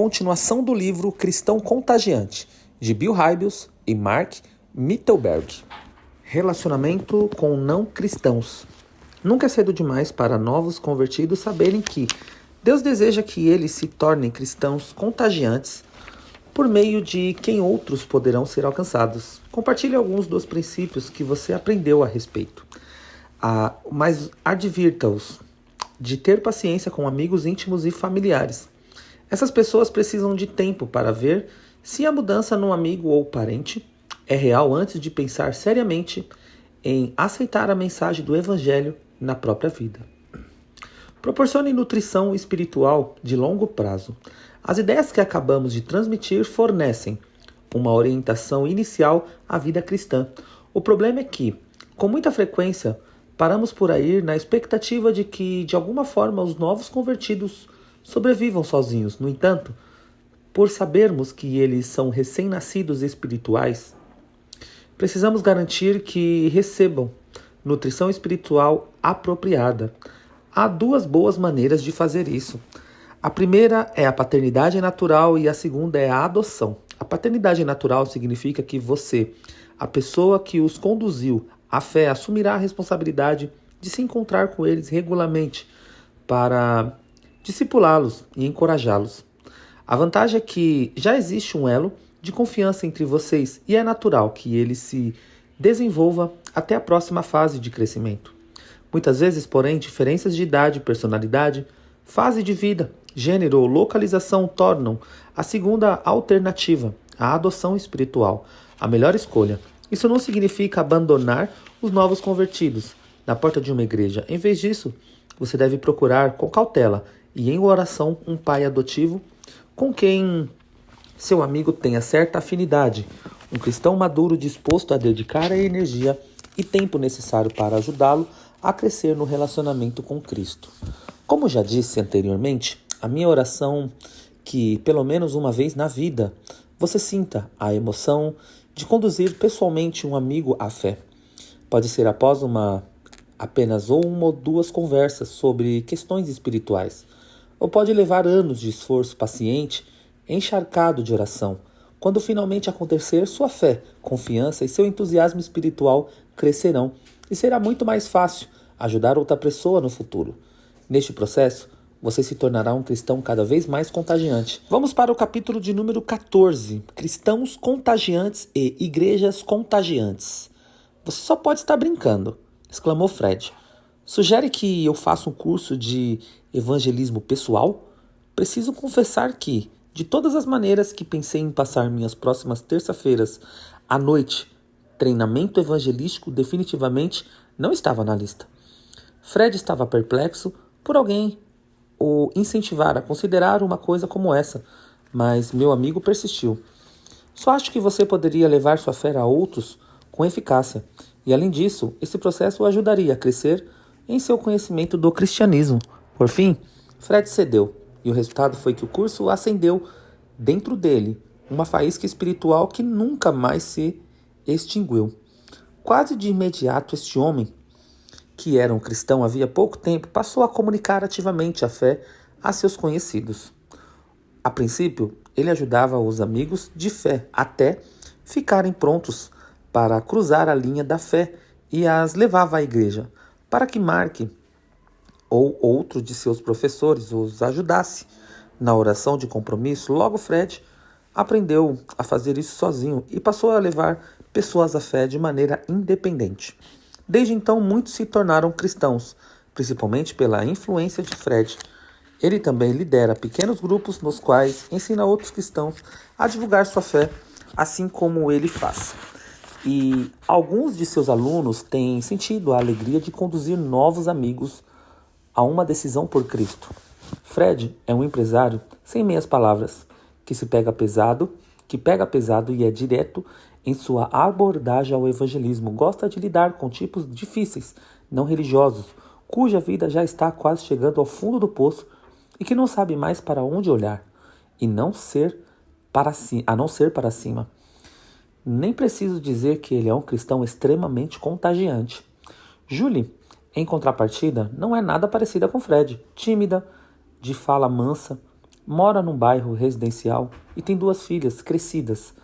continuação do livro Cristão Contagiante, de Bill Hybels e Mark Mittelberg. Relacionamento com não cristãos. Nunca é cedo demais para novos convertidos saberem que Deus deseja que eles se tornem cristãos contagiantes por meio de quem outros poderão ser alcançados. Compartilhe alguns dos princípios que você aprendeu a respeito. Mas advirta-os de ter paciência com amigos íntimos e familiares. Essas pessoas precisam de tempo para ver se a mudança num amigo ou parente é real antes de pensar seriamente em aceitar a mensagem do Evangelho na própria vida. Proporcione nutrição espiritual de longo prazo. As ideias que acabamos de transmitir fornecem uma orientação inicial à vida cristã. O problema é que, com muita frequência, paramos por aí na expectativa de que, de alguma forma, os novos convertidos sobrevivam sozinhos. No entanto, por sabermos que eles são recém-nascidos espirituais, precisamos garantir que recebam nutrição espiritual apropriada. Há duas boas maneiras de fazer isso. A primeira é a paternidade natural e a segunda é a adoção. A paternidade natural significa que você, a pessoa que os conduziu à fé, assumirá a responsabilidade de se encontrar com eles regularmente para discipulá-los e encorajá-los. A vantagem é que já existe um elo de confiança entre vocês e é natural que ele se desenvolva até a próxima fase de crescimento. Muitas vezes, porém, diferenças de idade, personalidade, fase de vida, gênero ou localização tornam a segunda alternativa, a adoção espiritual, a melhor escolha. Isso não significa abandonar os novos convertidos na porta de uma igreja. Em vez disso, você deve procurar com cautela e em oração um pai adotivo com quem seu amigo tenha certa afinidade, um cristão maduro disposto a dedicar a energia e tempo necessário para ajudá-lo a crescer no relacionamento com Cristo. Como já disse anteriormente, a minha oração é que, pelo menos uma vez na vida, você sinta a emoção de conduzir pessoalmente um amigo à fé. Pode ser após apenas uma ou duas conversas sobre questões espirituais, ou pode levar anos de esforço paciente, encharcado de oração. Quando finalmente acontecer, sua fé, confiança e seu entusiasmo espiritual crescerão e será muito mais fácil ajudar outra pessoa no futuro. Neste processo, você se tornará um cristão cada vez mais contagiante. Vamos para o capítulo de número 14, Cristãos Contagiantes e Igrejas Contagiantes. Você só pode estar brincando, exclamou Fred. Sugere que eu faça um curso de evangelismo pessoal? Preciso confessar que, de todas as maneiras que pensei em passar minhas próximas terça-feiras à noite, treinamento evangelístico definitivamente não estava na lista. Fred estava perplexo por alguém o incentivar a considerar uma coisa como essa, mas meu amigo persistiu. Só acho que você poderia levar sua fé a outros com eficácia, e além disso, esse processo o ajudaria a crescer em seu conhecimento do cristianismo. Por fim, Fred cedeu, e o resultado foi que o curso acendeu dentro dele uma faísca espiritual que nunca mais se extinguiu. Quase de imediato, este homem, que era um cristão havia pouco tempo, passou a comunicar ativamente a fé a seus conhecidos. A princípio, ele ajudava os amigos de fé até ficarem prontos para cruzar a linha da fé e as levava à igreja, para que Mark ou outro de seus professores os ajudasse na oração de compromisso. Logo Fred aprendeu a fazer isso sozinho e passou a levar pessoas à fé de maneira independente. Desde então, muitos se tornaram cristãos, principalmente pela influência de Fred. Ele também lidera pequenos grupos nos quais ensina outros cristãos a divulgar sua fé, assim como ele faz. E alguns de seus alunos têm sentido a alegria de conduzir novos amigos a uma decisão por Cristo. Fred é um empresário sem meias palavras, que pega pesado e é direto em sua abordagem ao evangelismo. Gosta de lidar com tipos difíceis, não religiosos, cuja vida já está quase chegando ao fundo do poço e que não sabe mais para onde olhar, a não ser para cima. Nem preciso dizer que ele é um cristão extremamente contagiante. Julie, em contrapartida, não é nada parecida com Fred. Tímida, de fala mansa, Mora num bairro residencial e tem 2 filhas crescidas,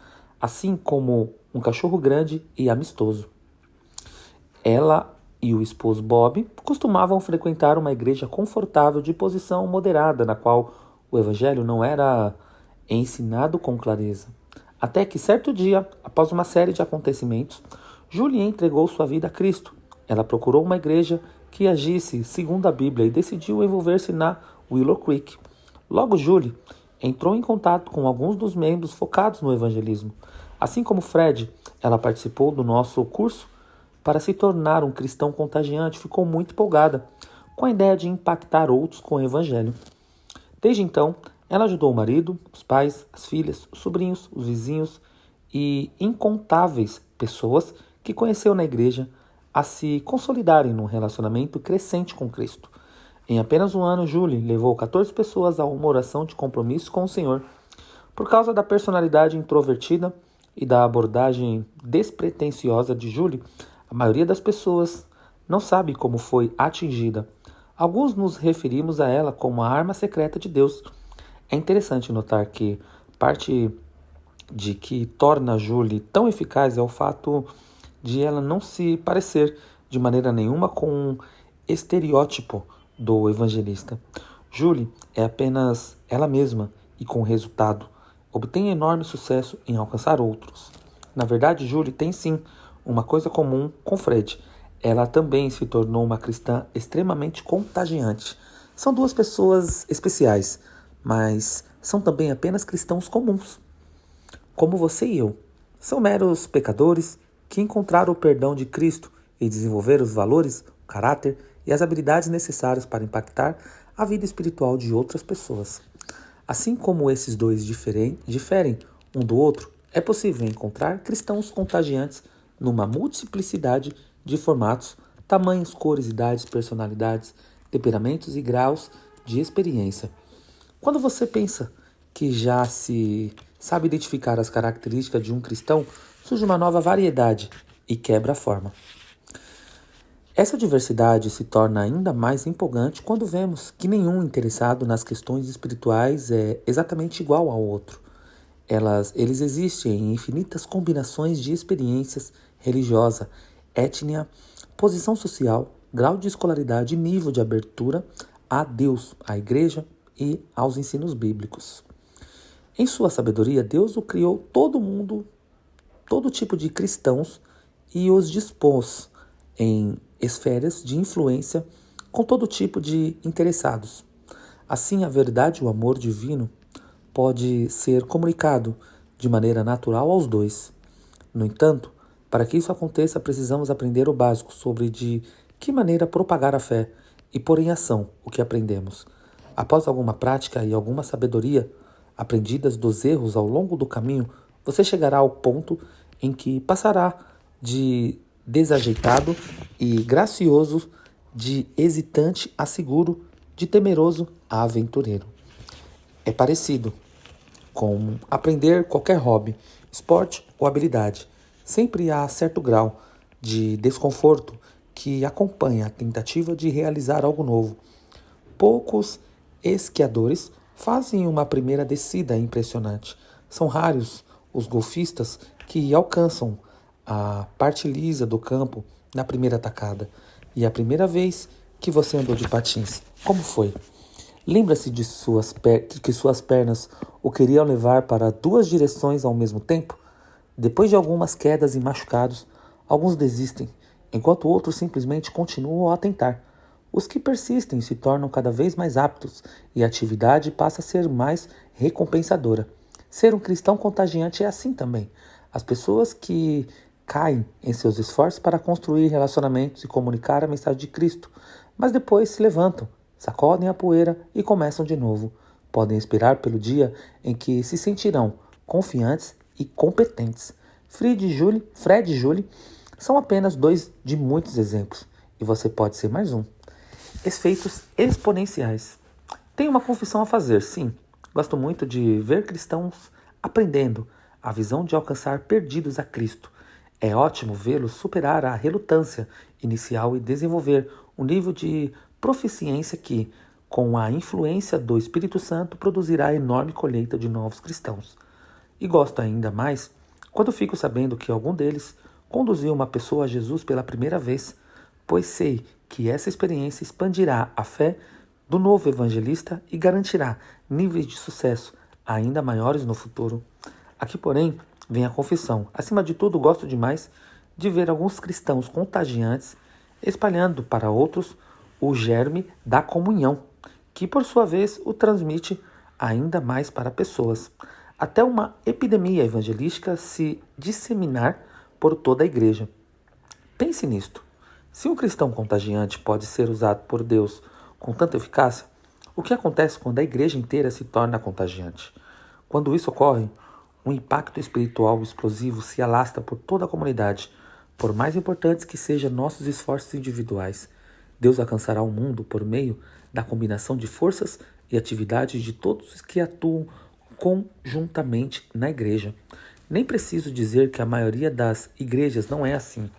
assim como um cachorro grande e amistoso. Ela e o esposo Bob costumavam frequentar uma igreja confortável de posição moderada, na qual o evangelho não era ensinado com clareza. Até que certo dia, após uma série de acontecimentos, Julie entregou sua vida a Cristo. Ela procurou uma igreja que agisse segundo a Bíblia e decidiu envolver-se na Willow Creek. Logo, Julie entrou em contato com alguns dos membros focados no evangelismo. Assim como Fred, ela participou do nosso curso para se tornar um cristão contagiante. Ficou muito empolgada com a ideia de impactar outros com o evangelho. Desde então, ela ajudou o marido, os pais, as filhas, os sobrinhos, os vizinhos e incontáveis pessoas que conheceu na igreja a se consolidarem num relacionamento crescente com Cristo. Em apenas um ano, Julie levou 14 pessoas a uma oração de compromisso com o Senhor. Por causa da personalidade introvertida e da abordagem despretensiosa de Julie, a maioria das pessoas não sabe como foi atingida. Alguns nos referimos a ela como a arma secreta de Deus. É interessante notar que parte de que torna Julie tão eficaz é o fato de ela não se parecer de maneira nenhuma com um estereótipo do evangelista. Julie é apenas ela mesma e, com resultado, obtém enorme sucesso em alcançar outros. Na verdade, Julie tem sim uma coisa comum com Fred. Ela também se tornou uma cristã extremamente contagiante. São 2 pessoas especiais, mas são também apenas cristãos comuns, como você e eu. São meros pecadores que encontraram o perdão de Cristo e desenvolveram os valores, o caráter e as habilidades necessárias para impactar a vida espiritual de outras pessoas. Assim como esses dois diferem um do outro, é possível encontrar cristãos contagiantes numa multiplicidade de formatos, tamanhos, cores, idades, personalidades, temperamentos e graus de experiência. Quando você pensa que já se sabe identificar as características de um cristão, surge uma nova variedade e quebra a forma. Essa diversidade se torna ainda mais empolgante quando vemos que nenhum interessado nas questões espirituais é exatamente igual ao outro. Eles existem em infinitas combinações de experiências religiosa, étnia, posição social, grau de escolaridade e nível de abertura a Deus, à igreja e aos ensinos bíblicos. Em sua sabedoria, Deus o criou todo mundo, todo tipo de cristãos e os dispôs em esferas de influência com todo tipo de interessados. Assim, a verdade e o amor divino pode ser comunicado de maneira natural aos dois. No entanto, para que isso aconteça, precisamos aprender o básico sobre de que maneira propagar a fé e pôr em ação o que aprendemos. Após alguma prática e alguma sabedoria aprendidas dos erros ao longo do caminho, você chegará ao ponto em que passará de desajeitado e gracioso, de hesitante a seguro, de temeroso a aventureiro. É parecido com aprender qualquer hobby, esporte ou habilidade. Sempre há certo grau de desconforto que acompanha a tentativa de realizar algo novo. Poucos esquiadores fazem uma primeira descida impressionante. São raros os golfistas que alcançam a parte lisa do campo na primeira tacada. E a primeira vez que você andou de patins, como foi? Lembra-se de que suas pernas o queriam levar para 2 direções ao mesmo tempo? Depois de algumas quedas e machucados, alguns desistem, enquanto outros simplesmente continuam a tentar. Os que persistem se tornam cada vez mais aptos e a atividade passa a ser mais recompensadora. Ser um cristão contagiante é assim também. As pessoas que caem em seus esforços para construir relacionamentos e comunicar a mensagem de Cristo, mas depois se levantam, sacodem a poeira e começam de novo. Podem esperar pelo dia em que se sentirão confiantes e competentes. Fred e Julie são apenas 2 de muitos exemplos, e você pode ser mais um. Efeitos exponenciais. Tenho uma confissão a fazer, sim. Gosto muito de ver cristãos aprendendo a visão de alcançar perdidos a Cristo. É ótimo vê-los superar a relutância inicial e desenvolver um nível de proficiência que, com a influência do Espírito Santo, produzirá enorme colheita de novos cristãos. E gosto ainda mais quando fico sabendo que algum deles conduziu uma pessoa a Jesus pela primeira vez, pois sei que essa experiência expandirá a fé do novo evangelista e garantirá níveis de sucesso ainda maiores no futuro. Aqui, porém, vem a confissão. Acima de tudo, gosto demais de ver alguns cristãos contagiantes espalhando para outros o germe da comunhão, que por sua vez o transmite ainda mais para pessoas, até uma epidemia evangelística se disseminar por toda a igreja. Pense nisto. Se um cristão contagiante pode ser usado por Deus com tanta eficácia, o que acontece quando a igreja inteira se torna contagiante? Quando isso ocorre, um impacto espiritual explosivo se alastra por toda a comunidade. Por mais importantes que sejam nossos esforços individuais, Deus alcançará o mundo por meio da combinação de forças e atividades de todos os que atuam conjuntamente na igreja. Nem preciso dizer que a maioria das igrejas não é assim.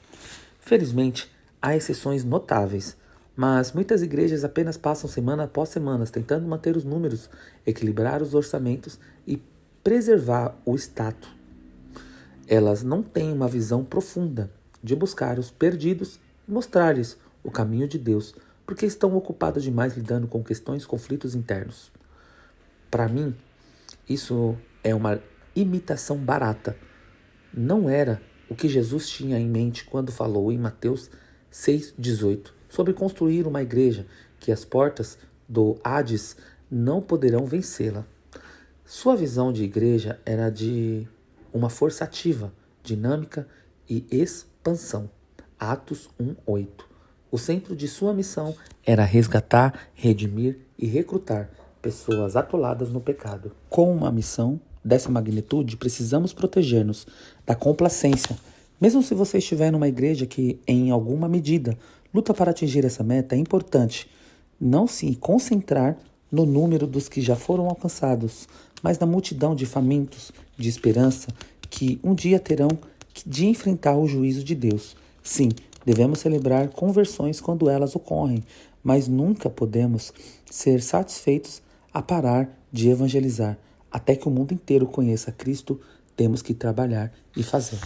Felizmente, há exceções notáveis, mas muitas igrejas apenas passam semana após semana tentando manter os números, equilibrar os orçamentos e preservar o status. Elas não têm uma visão profunda de buscar os perdidos e mostrar-lhes o caminho de Deus, porque estão ocupadas demais lidando com questões e conflitos internos. Para mim, isso é uma imitação barata. Não era o que Jesus tinha em mente quando falou em Mateus 6,18 sobre construir uma igreja que as portas do Hades não poderão vencê-la. Sua visão de igreja era de uma força ativa, dinâmica e expansão. Atos 1,8. O centro de sua missão era resgatar, redimir e recrutar pessoas atoladas no pecado. Com uma missão dessa magnitude, precisamos proteger-nos da complacência. Mesmo se você estiver numa igreja que, em alguma medida, luta para atingir essa meta, é importante não se concentrar no número dos que já foram alcançados, mas na multidão de famintos de esperança que um dia terão de enfrentar o juízo de Deus. Sim, devemos celebrar conversões quando elas ocorrem, mas nunca podemos ser satisfeitos a parar de evangelizar. Até que o mundo inteiro conheça Cristo, temos que trabalhar e fazer.